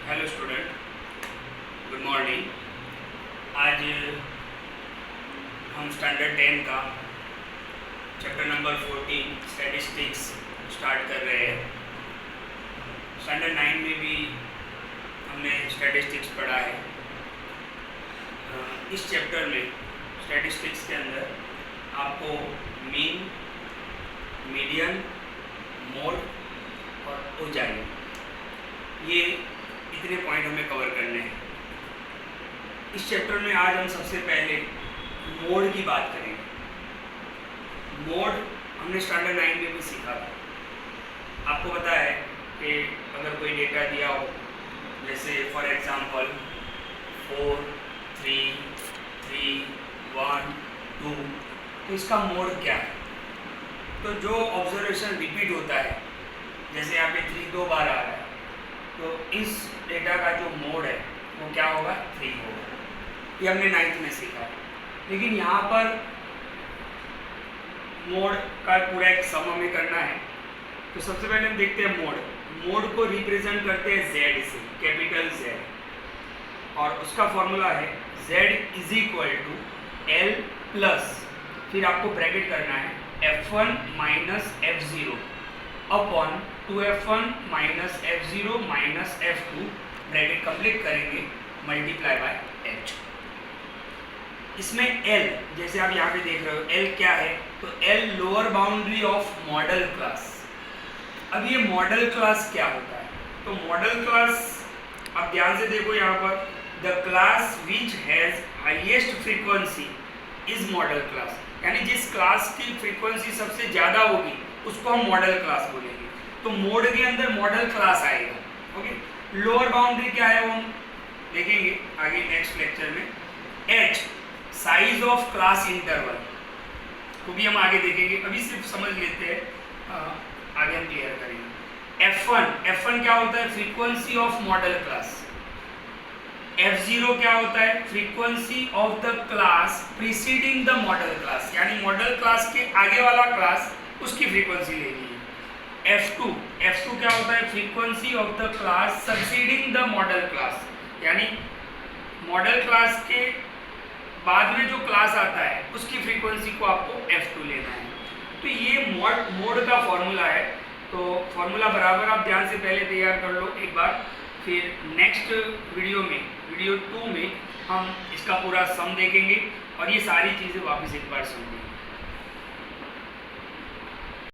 Hello student, good morning. आज हम standard 10 का चैप्टर नंबर 14 स्टैटिस्टिक्स स्टार्ट कर रहे हैं। स्टैंडर्ड 9 में भी हमने स्टैटिस्टिक्स पढ़ा है। इस चैप्टर में स्टैटिस्टिक्स के अंदर आपको मीन, मीडियन, मोड और ऊंचाई, ये इतने पॉइंट हमें कवर करने हैं। इस चैप्टर में आज हम सबसे पहले मोड की बात करेंगे। मोड हमने स्टैंडर्ड 9 में भी सीखा था। आपको पता है कि अगर कोई डेटा दिया हो, जैसे फॉर एग्जांपल 4, 3, 3, 1, 2, तो इसका मोड क्या है? तो जो ऑब्जर्वेशन रिपीट होता है, जैसे यहाँ पे 3 2 बार आ रहा है, तो इस डेटा का जो मोड है वो क्या होगा? 3 होगा। ये हमने 9th में सीखा है। लेकिन यहाँ पर मोड का पूरा एक सम हमें करना है। तो सबसे पहले हम देखते हैं मोड को रिप्रेजेंट करते हैं Z से, कैपिटल Z, और उसका फॉर्मूला है Z is equal to L plus, फिर आपको ब्रैकेट करना है F1 minus F0 upon 2F1 minus F0 minus F2, bracket complete करेंगे, मल्टीप्लाई बाय H। इसमें L, जैसे आप यहाँ पे देख रहे हो, L क्या है? तो L lower boundary of model class. अब ये मॉडल क्लास क्या होता है? तो मॉडल क्लास, आप ध्यान से देखो यहाँ पर, the class which has highest frequency is model class, यानी जिस क्लास की फ्रीक्वेंसी सबसे ज़्यादा होगी उसको हम मॉडल क्लास बोलेंगे। तो मोड के अंदर मॉडल क्लास आएगा। ओके, लोअर बाउंड्री क्या है वो हम देखेंगे आगे नेक्स्ट लेक्चर में। H size of class interval को भी हम आगे देखेंगे, अभी सिर्फ समझ लेते हैं, आगे हम क्लियर करेंगे। F1 क्या होता है? Frequency of model class. F0 क्या होता है? Frequency of the class preceding the model class, यानी मॉडल क्लास के आगे वाला क्लास उसकी फ्रीक्वेंसी लेनी है। F2 क्या होता है? Frequency of the class succeeding the model class, यानी मॉडल क्लास के बाद में जो क्लास आता है उसकी फ्रीक्वेंसी को आपको F2 लेना है। तो ये मोड का फॉर्मूला है। तो फॉर्मूला बराबर आप ध्यान से पहले तैयार कर लो एक बार, फिर नेक्स्ट वीडियो 2 में हम इसका पूरा सम देखेंगे और ये सारी चीज़ें वापस एक बार समझेंगे।